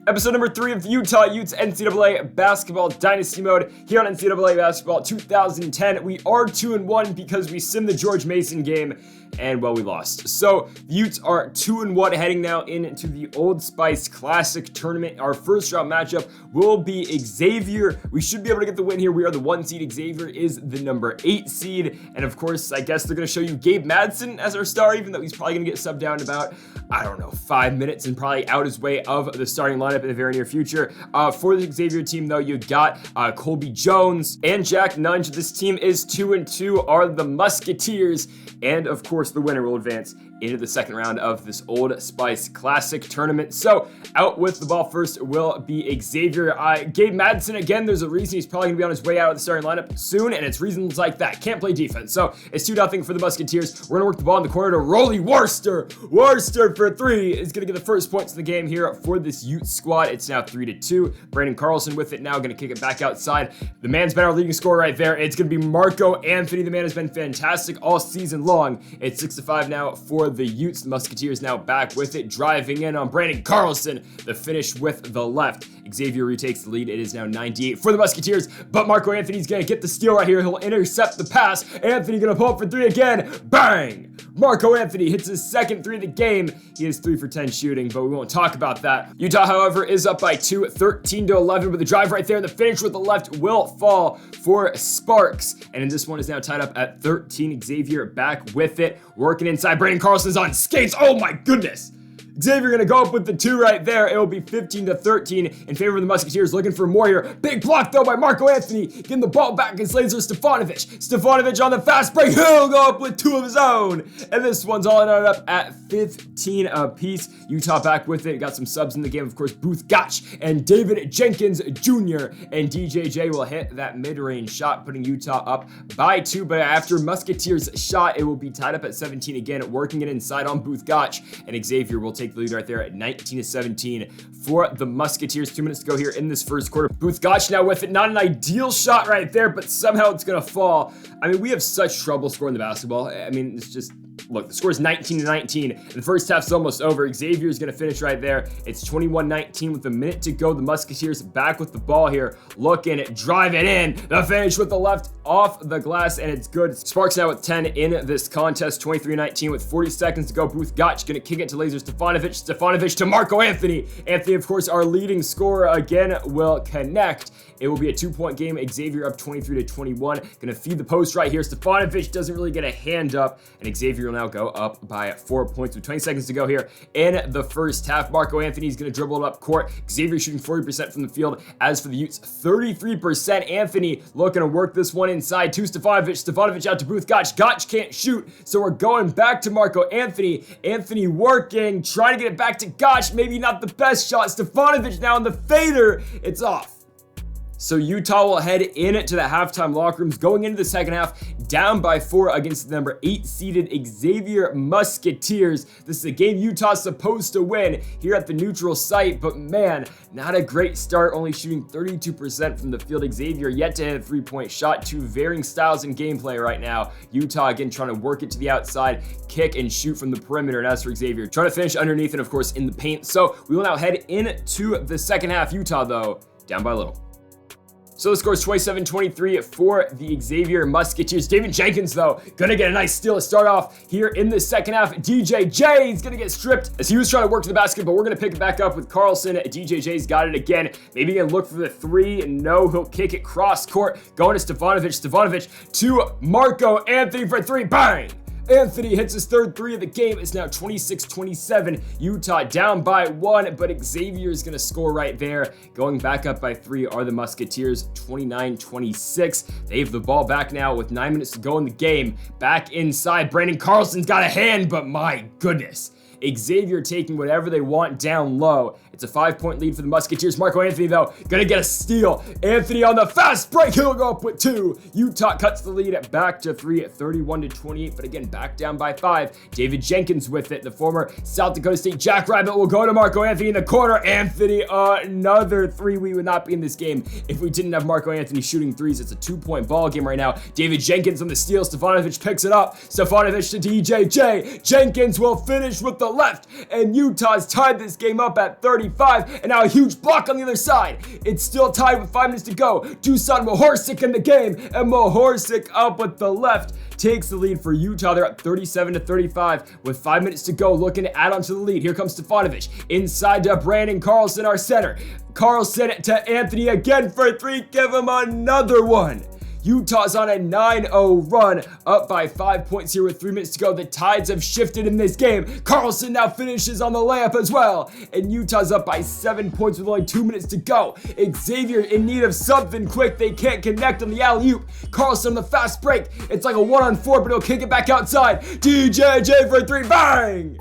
Episode number 3 of Utah Utes NCAA Basketball Dynasty Mode here on NCAA Basketball 2010. We are 2-1 because we simmed the George Mason game and, well, we lost. So, the Utes are 2-1 heading now into the Old Spice Classic Tournament. Our first round matchup will be Xavier. We should be able to get the win here. We are the 1 seed. Xavier is the number 8 seed. And, of course, I guess they're going to show you Gabe Madsen as our star, even though he's probably going to get subbed down in about, 5 minutes and probably out his way of the starting lineup in the very near future. For the Xavier team, though, you got Colby Jones and Jack Nunge. This team is 2-2, are the Musketeers. And, of course, the winner will advance into the second round of this Old Spice Classic Tournament. So, out with the ball first will be Xavier. Gabe Madsen, again, there's a reason he's probably going to be on his way out of the starting lineup soon, and it's reasons like that. Can't play defense. So, it's 2-0 for the Musketeers. We're going to work the ball in the corner to Rolly Worcester. Worcester for 3 is going to get the first points of the game here for this Utes squad. It's now 3-2. Brandon Carlson with it now, going to kick it back outside. The man's been our leading scorer right there. It's going to be Marco Anthony. The man has been fantastic all season long. It's 6-5 now for the Utes. The Musketeers now back with it, driving in on Brandon Carlson. The finish with the left. Xavier retakes the lead. It is now 98 for the Musketeers, but Marco Anthony's going to get the steal right here. He'll intercept the pass. Anthony going to pull up for 3 again. Bang! Marco Anthony hits his second 3 of the game. He is 3 for 10 shooting, but we won't talk about that. Utah, however, is up by 2, 13-11, but the drive right there. The finish with the left will fall for Sparks, and this one is now tied up at 13. Xavier back with it, working inside. Brandon Carlson's on skates. Oh my goodness! Xavier gonna go up with the 2 right there. It will be 15-13 in favor of the Musketeers. Looking for more here. Big block though by Marco Anthony. Getting the ball back against Laser Stefanovic. Stefanovic on the fast break. He'll go up with 2 of his own. And this one's all ended up at 15 apiece. Utah back with it. Got some subs in the game. Of course, Booth Gotch and David Jenkins Jr. and DJJ will hit that mid-range shot, putting Utah up by 2. But after Musketeers' shot, it will be tied up at 17 again. Working it inside on Booth Gotch. And Xavier will take the lead right there at 19-17 for the Musketeers. 2 minutes to go here in this first quarter. Booth Gotch now with it. Not an ideal shot right there, but somehow it's going to fall. I mean, we have such trouble scoring the basketball. I mean, it's just... Look, the score is 19-19. The first half's almost over. Xavier is going to finish right there. It's 21-19 with a minute to go. The Musketeers back with the ball here. Looking at drive it in. The finish with the left off the glass, and it's good. Sparks now with 10 in this contest. 23-19 with 40 seconds to go. Booth Gotch going to kick it to Laser Stefanovic. Stefanovic to Marco Anthony. Anthony, of course, our leading scorer again, will connect. It will be a 2-point game. Xavier up 23-21. Going to feed the post right here. Stefanovic doesn't really get a hand up, and Xavier will now go up by 4 points with 20 seconds to go here in the first half. Marco Anthony is going to dribble it up court. Xavier shooting 40% from the field. As for the Utes, 33%. Anthony looking to work this one inside to Stefanovic. Stefanovic out to Booth Gotch. Gotch can't shoot, so we're going back to Marco Anthony. Anthony working, trying to get it back to Gotch. Maybe not the best shot. Stefanovic now in the fader. It's off. So Utah will head into the halftime locker rooms going into the second half down by 4 against the number 8 seeded Xavier Musketeers. This is a game Utah's supposed to win here at the neutral site, but man, not a great start, only shooting 32% from the field. Xavier yet to hit a 3-point shot. 2 varying styles in gameplay right now. Utah again trying to work it to the outside, kick and shoot from the perimeter, and as for Xavier, trying to finish underneath and of course in the paint. So we will now head into the second half. Utah though, down by a little. So the score is 27-23 for the Xavier Musketeers. David Jenkins, though, gonna get a nice steal to start off here in the second half. DJJ is gonna get stripped as he was trying to work to the basket, but we're gonna pick it back up with Carlson. DJJ's got it again. Maybe gonna look for the 3. No, he'll kick it cross court. Going to Stefanovic. Stefanovic to Marco Anthony for 3. Bang! Anthony hits his third 3 of the game. It's now 26-27. Utah down by 1, but Xavier is going to score right there. Going back up by 3 are the Musketeers, 29-26. They have the ball back now with 9 minutes to go in the game. Back inside, Brandon Carlson's got a hand, but my goodness. Xavier taking whatever they want down low. It's a 5-point lead for the Musketeers. Marco Anthony, though, gonna get a steal. Anthony on the fast break. He'll go up with 2. Utah cuts the lead back to 3 at 31-28, but again, back down by 5. David Jenkins with it. The former South Dakota State Jackrabbit will go to Marco Anthony in the corner. Anthony, another 3. We would not be in this game if we didn't have Marco Anthony shooting 3s. It's a 2-point ball game right now. David Jenkins on the steal. Stefanovic picks it up. Stefanovic to DJJ. Jenkins will finish with the left, and Utah's tied this game up at 30. 35, and now a huge block on the other side. It's still tied with 5 minutes to go. Dusan Mahorsic in the game, and Mahorsic up with the left takes the lead for Utah. They're at 37-35 with 5 minutes to go, looking to add on to the lead. Here comes Stefanovic inside to Brandon Carlson, our center. Carlson to Anthony again for 3. Give him another one. Utah's on a 9-0 run, up by 5 points here with 3 minutes to go. The tides have shifted in this game. Carlson now finishes on the layup as well, and Utah's up by 7 points with only 2 minutes to go. Xavier in need of something quick. They can't connect on the alley-oop. Carlson on the fast break. It's like a 1-on-4, but he'll kick it back outside. DJJ for 3, bang!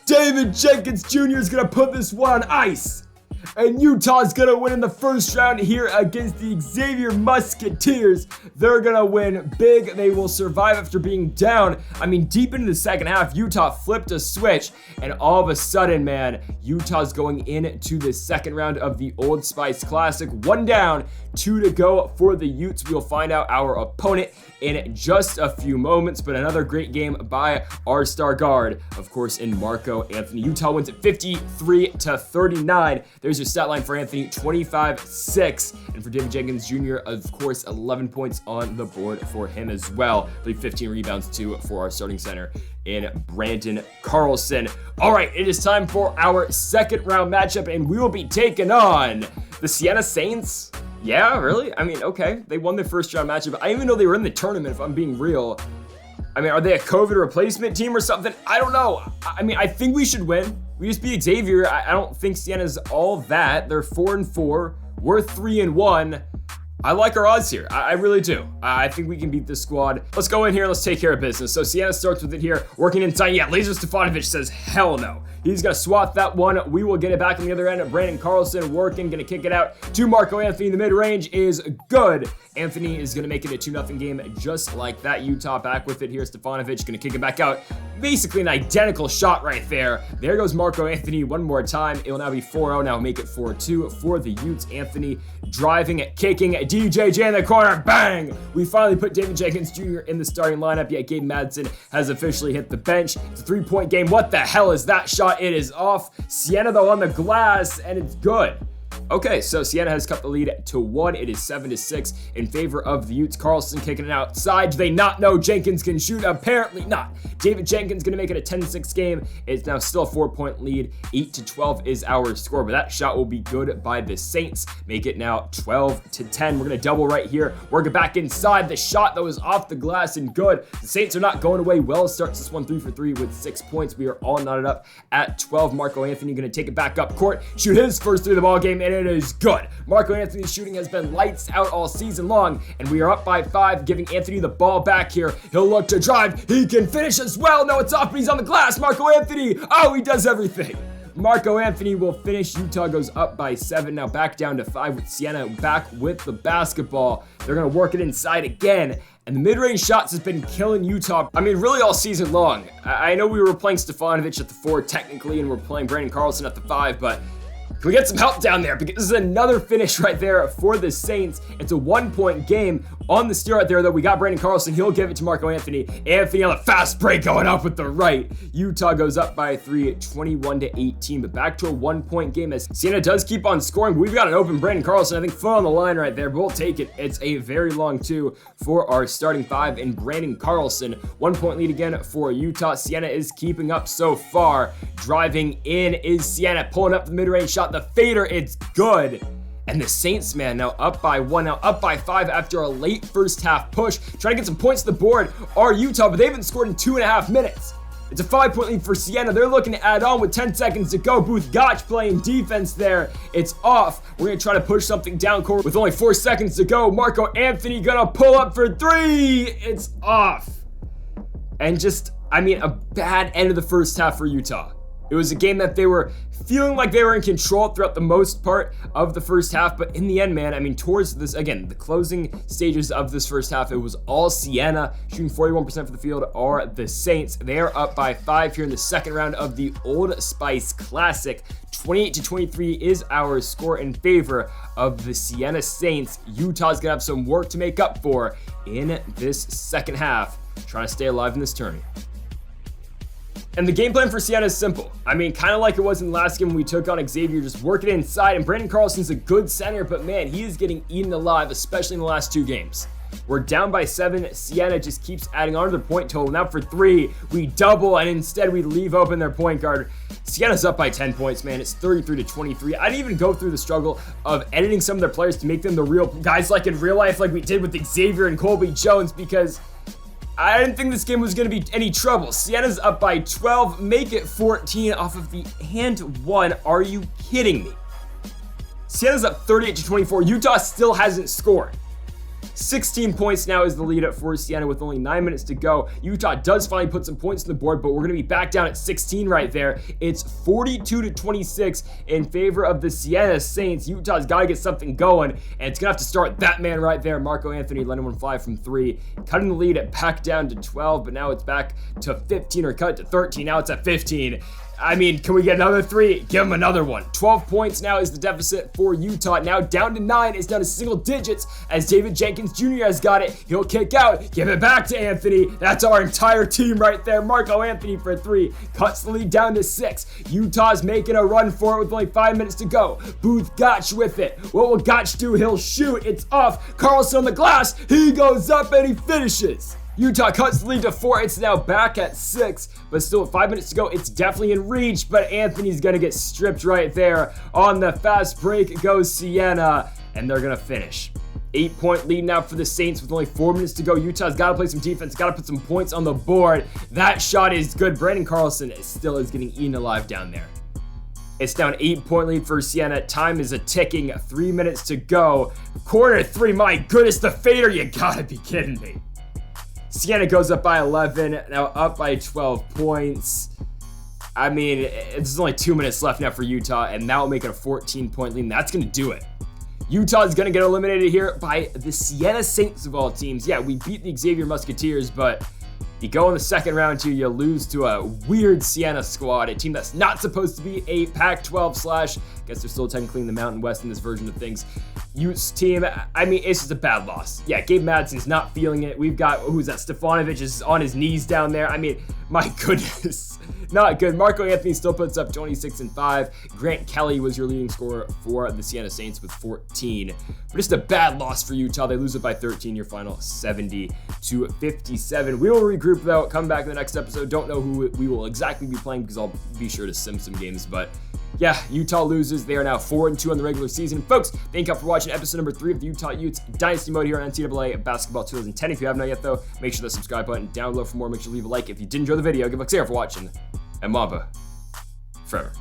David Jenkins Jr. is gonna put this one on ice. And Utah's gonna win in the first round here against the Xavier Musketeers. They're gonna win big. They will survive after being down. I mean, deep into the second half, Utah flipped a switch, and all of a sudden, man, Utah's going into the second round of the Old Spice Classic. 1 down, 2 to go for the Utes. We'll find out our opponent in just a few moments, but another great game by our star guard, of course, in Marco Anthony. Utah wins at 53-39. There's your stat line for Anthony, 25-6. And for David Jenkins Jr., of course, 11 points on the board for him as well. I believe 15 rebounds too for our starting center in Brandon Carlson. All right, it is time for our second round matchup, and we will be taking on the Siena Saints. Yeah, really? I mean, okay. They won their first round matchup. I didn't even know they were in the tournament, if I'm being real. I mean, are they a COVID replacement team or something? I don't know. I mean, I think we should win. We just beat Xavier. I don't think Siena's all that. They're 4-4. We're 3-1. I like our odds here. I really do. I think we can beat this squad. Let's go in here. Let's take care of business. So Siena starts with it here. Working inside. Yeah, Laser Stefanovic says hell no. He's going to swat that one. We will get it back on the other end. Brandon Carlson working. Going to kick it out to Marco Anthony. The mid-range is good. Anthony is going to make it a 2-0 game just like that. Utah back with it here. Stefanovic going to kick it back out. Basically an identical shot right there. There goes Marco Anthony one more time. It will now be 4-0. Now make it 4-2 for the Utes. Anthony driving, kicking, DJJ in the corner. Bang! We finally put David Jenkins Jr. in the starting lineup. Yet Gabe Madsen has officially hit the bench. It's a 3-point game. What the hell is that shot? It is off. Siena though on the glass, and it's good. Okay, so Siena has cut the lead to 1. It is 7-6 in favor of the Utes. Carlson kicking it outside. Do they not know Jenkins can shoot? Apparently not. David Jenkins going to make it a 10-6 game. It's now still a 4-point lead. 8-12 is our score, but that shot will be good by the Saints. Make it now 12-10. We're going to double right here. Work it back inside. The shot that was off the glass and good. The Saints are not going away. Wells starts this one 3 for 3 with 6 points. We are all knotted up at 12. Marco Anthony going to take it back up court. Shoot his first 3 of the ball game, and it is good. Marco Anthony's shooting has been lights out all season long, and we are up by 5, giving Anthony the ball back here. He'll look to drive. He can finish as well. No, it's off, but he's on the glass. Marco Anthony. Oh, he does everything. Marco Anthony will finish. Utah goes up by 7. Now back down to 5 with Siena back with the basketball. They're going to work it inside again. And the mid-range shots has been killing Utah. I mean, really all season long. I know we were playing Stefanovic at the 4 technically, and we're playing Brandon Carlson at the 5, but can we get some help down there? Because this is another finish right there for the Saints. It's a 1-point game on the steer right there, though. We got Brandon Carlson. He'll give it to Marco Anthony. Anthony on the fast break going up with the right. Utah goes up by 3, 21-18. But back to a 1-point game as Siena does keep on scoring. But we've got an open Brandon Carlson. I think foot on the line right there. But we'll take it. It's a very long 2 for our starting 5 in Brandon Carlson. 1-point lead again for Utah. Siena is keeping up so far. Driving in is Siena. Pulling up the mid-range shot. The fader, it's good. And the Saints, man, now up by 1, now up by 5 after a late first half push. Trying to get some points to the board are Utah, but they haven't scored in 2.5 minutes. It's a 5-point lead for Siena. They're looking to add on with 10 seconds to go. Booth Gotch playing defense there. It's off. We're going to try to push something down court with only 4 seconds to go. Marco Anthony going to pull up for 3. It's off. And just, I mean, a bad end of the first half for Utah. It was a game that they were feeling like they were in control throughout the most part of the first half, but in the end, man, I mean, towards this, again, the closing stages of this first half, it was all Siena. Shooting 41% for the field are the Saints. They are up by 5 here in the second round of the Old Spice Classic. 28-23 is our score in favor of the Siena Saints. Utah's gonna have some work to make up for in this second half, trying to stay alive in this tournament. And the game plan for Siena is simple. I mean, kind of like it was in the last game when we took on Xavier, just work it inside. And Brandon Carlson's a good center, but man, he is getting eaten alive, especially in the last 2 games. We're down by 7. Siena just keeps adding on to their point total. Now for 3, we double, and instead we leave open their point guard. Siena's up by 10 points, man. It's 33-23. I didn't even go through the struggle of editing some of their players to make them the real guys like in real life, like we did with Xavier and Colby Jones, because I didn't think this game was going to be any trouble. Siena's up by 12, make it 14 off of the and 1. Are you kidding me? Siena's up 38-24. Utah still hasn't scored. 16 points now is the lead up for Siena with only 9 minutes to go. Utah does finally put some points on the board, but we're going to be back down at 16 right there. It's 42-26 in favor of the Siena Saints. Utah's got to get something going, and it's going to have to start that man right there, Marco Anthony, letting one fly from 3. Cutting the lead back down to 12, but now it's back to 15, or cut to 13. Now it's at 15. I mean, can we get another 3? Give him another one. 12 points now is the deficit for Utah. Now down to 9. It's down to single digits as David Jenkins Jr. has got it. He'll kick out. Give it back to Anthony. That's our entire team right there. Marco Anthony for 3. Cuts the lead down to 6. Utah's making a run for it with only 5 minutes to go. Booth Gotch with it. What will Gotch do? He'll shoot. It's off. Carlson on the glass. He goes up and he finishes. Utah cuts the lead to 4. It's now back at 6, but still with 5 minutes to go. It's definitely in reach, but Anthony's going to get stripped right there. On the fast break goes Siena, and they're going to finish. 8-point lead now for the Saints with only 4 minutes to go. Utah's got to play some defense, got to put some points on the board. That shot is good. Brandon Carlson still is getting eaten alive down there. It's down 8-point lead for Siena. Time is a ticking. 3 minutes to go. Quarter 3. My goodness, the fader. You got to be kidding me. Siena goes up by 11, now up by 12 points. I mean, there's only 2 minutes left now for Utah, and that will make it a 14-point lead, and that's going to do it. Utah's going to get eliminated here by the Siena Saints of all teams. Yeah, we beat the Xavier Musketeers, but you go in the second round too, you lose to a weird Siena squad, a team that's not supposed to be a Pac-12 / guess they're still technically in the Mountain West in this version of things. Utes team, I mean, it's just a bad loss. Yeah, Gabe Madsen's not feeling it. We've got, who's that? Stefanovic is on his knees down there. I mean, my goodness, not good. Marco Anthony still puts up 26 and 5. Grant Kelly was your leading scorer for the Siena Saints with 14. But just a bad loss for Utah. They lose it by 13. Your final 70-57. We will regroup though. Come back in the next episode. Don't know who we will exactly be playing because I'll be sure to sim some games, but yeah, Utah loses. They are now 4-2 on the regular season. Folks, thank you all for watching episode number 3 of the Utah Utes Dynasty mode here on NCAA Basketball 2010. If you haven't yet, though, make sure the subscribe button down below for more. Make sure to leave a like. If you did enjoy the video, give a like for watching. And Mamba forever.